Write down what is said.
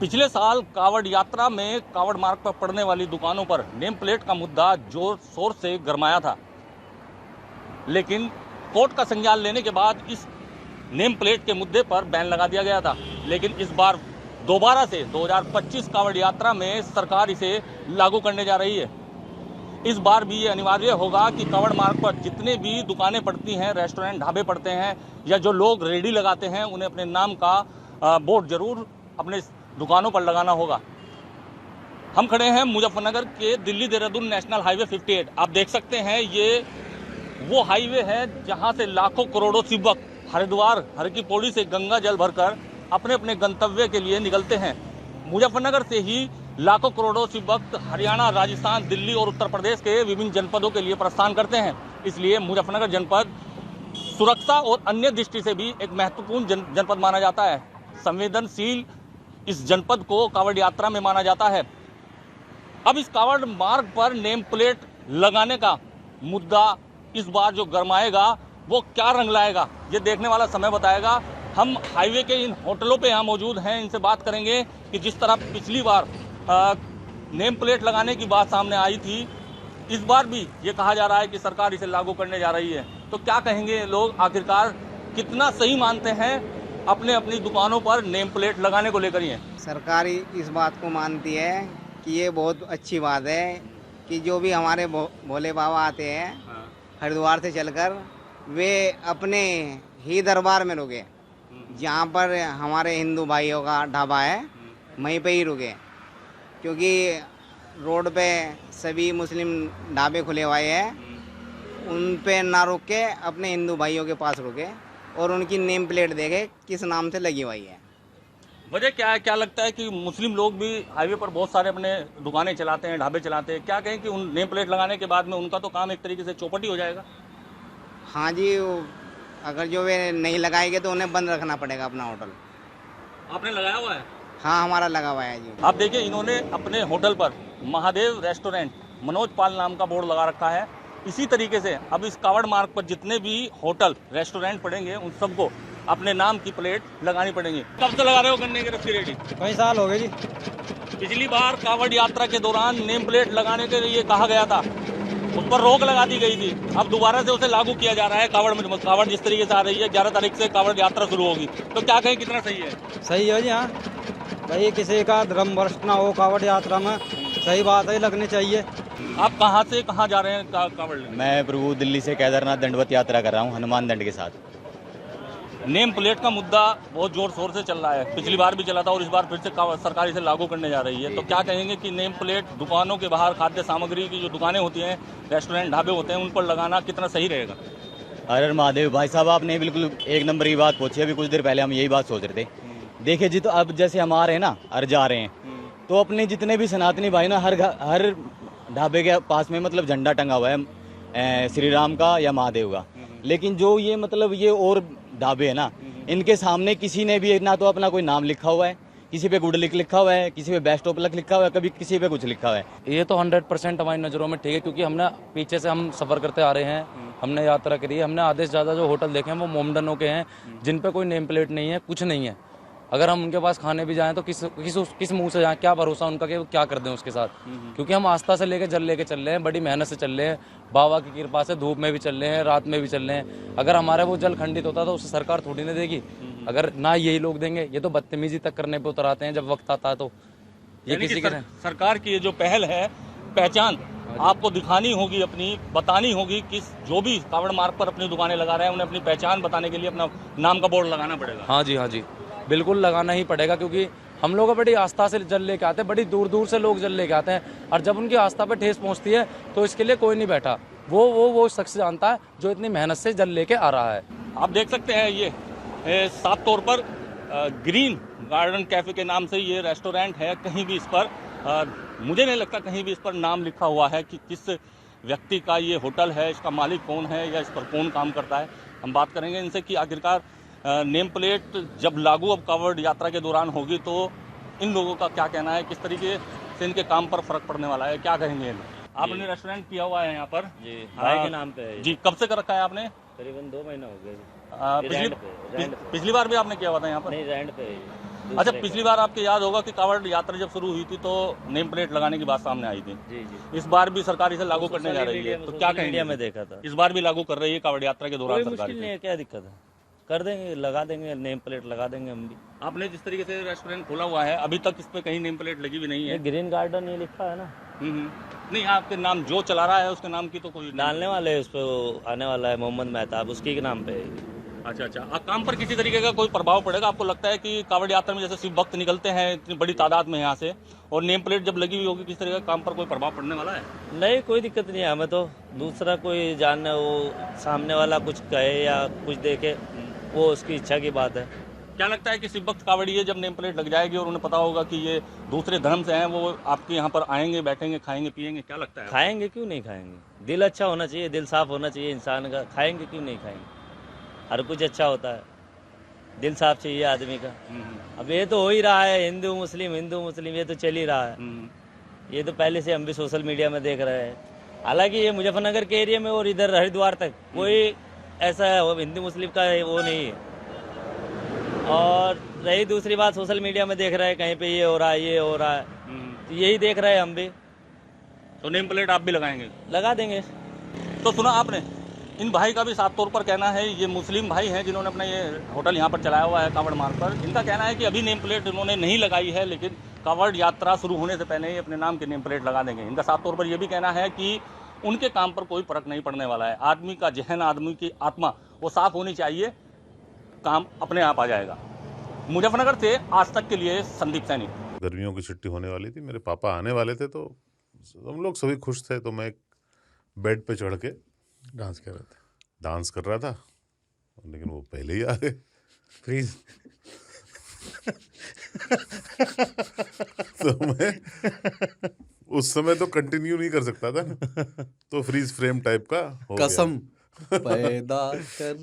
पिछले साल कावड़ यात्रा में कावड़ मार्ग पर पड़ने वाली दुकानों पर नेम प्लेट का मुद्दा जोर शोर से गरमाया था, लेकिन कोर्ट का संज्ञान लेने के बाद इस नेम प्लेट के मुद्दे पर बैन लगा दिया गया था। लेकिन इस बार दोबारा से 2025 कावड़ यात्रा में सरकार इसे लागू करने जा रही है। इस बार भी ये अनिवार्य होगा कि कावड़ मार्ग पर जितने भी दुकानें पड़ती हैं, रेस्टोरेंट, ढाबे पड़ते हैं या जो लोग रेडी लगाते हैं, उन्हें अपने नाम का बोर्ड जरूर अपने दुकानों पर लगाना होगा। हम खड़े हैं मुजफ्फरनगर के दिल्ली देहरादून नेशनल हाईवे 58। आप देख सकते हैं ये वो हाईवे है जहां से लाखों करोड़ों सेवक हरिद्वार, हर की पौड़ी से गंगा जल भरकर अपने अपने गंतव्य के लिए निकलते हैं। मुजफ्फरनगर से ही लाखों करोड़ों सेवक हरियाणा, राजस्थान, दिल्ली और उत्तर प्रदेश के विभिन्न जनपदों के लिए प्रस्थान करते हैं। इसलिए मुजफ्फरनगर जनपद सुरक्षा और अन्य दृष्टि से भी एक महत्वपूर्ण जनपद माना जाता है। संवेदनशील इस जनपद को कावड़ यात्रा में माना जाता है। अब इस कावड़ मार्ग पर नेम प्लेट लगाने का मुद्दा इस बार जो गरमाएगा वो क्या रंग लाएगा, ये देखने वाला समय बताएगा। हम हाईवे के इन होटलों पे यहाँ मौजूद हैं, इनसे बात करेंगे कि जिस तरह पिछली बार नेम प्लेट लगाने की बात सामने आई थी, इस बार भी ये कहा जा रहा है कि सरकार इसे लागू करने जा रही है। तो क्या कहेंगे लोग, आखिरकार कितना सही मानते हैं अपने अपनी दुकानों पर नेम प्लेट लगाने को लेकर? ये सरकार इस बात को मानती है कि ये बहुत अच्छी बात है कि जो भी हमारे भोले बाबा आते हैं हरिद्वार से चलकर, वे अपने ही दरबार में रुके। जहाँ पर हमारे हिंदू भाइयों का ढाबा है वहीं पे ही रुके, क्योंकि रोड पे सभी मुस्लिम ढाबे खुले हुए हैं, उन पे ना रुक के अपने हिंदू भाइयों के पास रुके और उनकी नेम प्लेट देखे किस नाम से लगी हुई है। वजह क्या है? क्या लगता है कि मुस्लिम लोग भी हाईवे पर बहुत सारे अपने दुकानें चलाते हैं, ढाबे चलाते हैं, क्या कहें कि उन नेम प्लेट लगाने के बाद में उनका तो काम एक तरीके से चौपट ही हो जाएगा? हाँ जी, अगर जो वे नहीं लगाएंगे तो उन्हें बंद रखना पड़ेगा अपना होटल। आपने लगाया हुआ है? हाँ, हमारा लगा हुआ है जी। आप देखिए, इन्होंने अपने होटल पर महादेव रेस्टोरेंट मनोज पाल नाम का बोर्ड लगा रखा है। इसी तरीके से अब इस कावड़ मार्ग पर जितने भी होटल, रेस्टोरेंट पड़ेंगे, उन सबको अपने नाम की प्लेट लगानी पड़ेगी। कब से लगा रहे हो गन्ने की रस्सी रेडी? कई साल हो गए जी। पिछली बार कावड़ यात्रा के दौरान नेम प्लेट लगाने के लिए कहा गया था, उस पर रोक लगा दी गई थी। अब दोबारा से उसे लागू किया जा रहा है। कावड़ जिस तरीके से आ रही है, 11 तारीख से कावड़ यात्रा शुरू होगी, तो क्या कहें, कितना सही है? सही है जी। हाँ भाई, किसी का धर्म भ्रष्ट ना हो कावड़ यात्रा में, सही बात है, लगनी चाहिए। आप कहाँ से कहाँ जा रहे हैं कावड़ लेने? मैं प्रभु दिल्ली से केदारनाथ दंडवत यात्रा कर रहा हूँ, हनुमान दंड के साथ। नेम प्लेट का मुद्दा बहुत जोर शोर से चल रहा है। पिछली बार भी चला था और इस बार फिर से सरकार इसे लागू करने जा रही है। तो क्या कहेंगे कि नेम प्लेट दुकानों के बाहर, खाद्य सामग्री की जो दुकानें होती हैं, रेस्टोरेंट, ढाबे होते हैं, उन पर लगाना कितना सही रहेगा? अरे महादेव भाई साहब, आपने बिल्कुल एक नंबर की बात पूछी। अभी कुछ देर पहले हम यही बात सोच रहे थे। देखिए जी, तो अब जैसे हम आ रहे हैं ना, और जा रहे हैं, तो अपने जितने भी सनातनी भाई ना, हर ढाबे के पास में मतलब झंडा टंगा हुआ है श्री राम का या महादेव का। लेकिन जो ये मतलब ये और ढाबे है ना, इनके सामने किसी ने भी ना तो अपना कोई नाम लिखा हुआ है, किसी पे गुड लिखा हुआ है, किसी पे बेस्ट ऑफ लक लिखा हुआ है, कभी किसी पे कुछ लिखा हुआ है। ये तो 100% हमारी नज़रों में ठीक है, क्योंकि हमने पीछे से हम सफ़र करते आ रहे हैं, हमने यात्रा करी है, हमने आधे से ज़्यादा जो होटल देखे हैं वो मोमडनों के हैं, जिन पे कोई नेम प्लेट नहीं है, कुछ नहीं है। अगर हम उनके पास खाने भी जाएं तो किस मुंह से जाएं, क्या भरोसा उनका कि वो क्या कर दें उसके साथ, क्योंकि हम आस्था से लेके जल लेके चल रहे हैं, बड़ी मेहनत से चल रहे हैं, बाबा की कृपा से धूप में भी चल रहे हैं, रात में भी चल रहे हैं। अगर हमारा वो जल खंडित होता तो उसे सरकार थोड़ी ना देगी। अगर ना यही लोग देंगे, ये तो बदतमीजी तक करने पे उतर आते हैं जब वक्त आता है। तो ये किसी के सरकार की ये जो पहल है, पहचान आपको दिखानी होगी, अपनी बतानी होगी कि जो भी कावड़ मार्ग पर अपनी दुकानें लगा रहे हैं, उन्हें अपनी पहचान बताने के लिए अपना नाम का बोर्ड लगाना पड़ेगा। हाँ जी, हाँ जी, बिल्कुल लगाना ही पड़ेगा, क्योंकि हम लोग बड़ी आस्था से जल लेके आते हैं, बड़ी दूर दूर से लोग जल लेके आते हैं, और जब उनकी आस्था पे ठेस पहुंचती है तो इसके लिए कोई नहीं बैठा। वो शख्स जानता है जो इतनी मेहनत से जल लेके आ रहा है। आप देख सकते हैं, ये साफ तौर पर ग्रीन गार्डन कैफे के नाम से ये रेस्टोरेंट है। कहीं भी इस पर मुझे नहीं लगता कहीं भी इस पर नाम लिखा हुआ है कि किस व्यक्ति का ये होटल है, इसका मालिक कौन है या इस पर कौन काम करता है। हम बात करेंगे इनसे कि आखिरकार नेम प्लेट जब लागू अब कावड़ यात्रा के दौरान होगी तो इन लोगों का क्या कहना है, किस तरीके से इनके काम पर फर्क पड़ने वाला है, क्या कहेंगे? आपने रेस्टोरेंट किया हुआ है यहाँ पर जी, भाई के नाम पे है जी। कब से कर रखा है आपने? करीबन 2 महीना हो गया जी। पिछली बार भी आपने किया हुआ था यहाँ पर? नहीं, रेंट पे। अच्छा, पिछली बार आपको याद होगा कि कांवड़ यात्रा जब शुरू हुई थी तो नेम प्लेट लगाने की बात सामने आई थी। जी जी। इस बार भी सरकार इसे लागू करने जा रही है, तो क्या कहेंगे? मीडिया में देखा था। इस बार भी लागू कर रही है कांवड़ यात्रा के दौरान कोई सरकार मुश्किल नहीं इसे? है, क्या दिक्कत है, कर देंगे, लगा देंगे, नेम प्लेट लगा देंगे हम भी। आपने जिस तरीके से रेस्टोरेंट खोला हुआ है, अभी तक इस पे कहीं नेम प्लेट लगी भी नहीं है। ये ग्रीन गार्डन ये लिखा है ना, नहीं, आपके नाम जो चला रहा है उसके नाम की तो कोई डालने वाले हैं उस पे, वो आने वाला है मोहम्मद मेहताब, उसकी के नाम पे है। अच्छा अच्छा। काम पर किसी तरीके का कोई प्रभाव पड़ेगा? आपको लगता है कि कांवड़ यात्रा में जैसे शिव भक्त निकलते हैं इतनी बड़ी तादाद में यहाँ से, और नेम प्लेट जब लगी हुई होगी, किस तरह का काम पर कोई प्रभाव पड़ने वाला है? नहीं, कोई दिक्कत नहीं है हमें तो। दूसरा कोई जानने, वो सामने वाला कुछ कहे या कुछ देखे, वो उसकी इच्छा की बात है। क्या लगता है कि शिव भक्त कांवड़िए जब नेम प्लेट लग जाएगी और उन्हें पता होगा कि ये दूसरे धर्म से हैं, वो आपके यहाँ पर आएंगे, बैठेंगे, खाएंगे, पिएंगे, क्या लगता है? खाएंगे, क्यों नहीं खाएंगे? दिल अच्छा होना चाहिए, दिल साफ होना चाहिए इंसान का, खाएंगे क्यों नहीं खाएंगे? हर कुछ अच्छा होता है, दिल साफ चाहिए आदमी का। अब ये तो हो ही रहा है, हिंदू मुस्लिम ये तो चल ही रहा है। ये तो पहले से हम भी सोशल मीडिया में देख रहे हैं। हालांकि ये मुजफ्फरनगर के एरिया में और इधर हरिद्वार तक कोई ऐसा हिंदू मुस्लिम का वो नहीं है। और रही दूसरी बात, सोशल मीडिया में देख रहे हैं कहीं पे ये हो रहा है, ये हो रहा है, तो यही देख रहे हैं हम भी। तो नेम प्लेट आप भी लगाएंगे? लगा देंगे। तो सुना आपने, इन भाई का भी साफ तौर पर कहना है, ये मुस्लिम भाई हैं जिन्होंने अपना ये होटल यहाँ पर चलाया हुआ है कांवड़ मार्ग पर। इनका कहना है कि अभी नेम प्लेट उन्होंने नहीं लगाई है, लेकिन कांवड़ यात्रा शुरू होने से पहले ही अपने नाम की नेम प्लेट लगा देंगे। इनका साफ तौर पर यह भी कहना है कि उनके काम पर कोई फर्क नहीं पड़ने वाला है। आदमी का जहन, आदमी की आत्मा वो साफ होनी चाहिए, काम अपने आप आ जाएगा। मुजफ्फरनगर से आज तक के लिए संदीप सैनी। गर्मियों की छुट्टी होने वाली थी, मेरे पापा आने वाले थे, तो हम लोग सभी खुश थे। तो मैं एक बेड पे चढ़ के डांस कर रहा था, लेकिन वो पहले ही आ गए। फ्रीज। तो मैं उस समय तो कंटिन्यू नहीं कर सकता था ना, तो फ्रीज फ्रेम टाइप का हो गया। कसम पैदा कर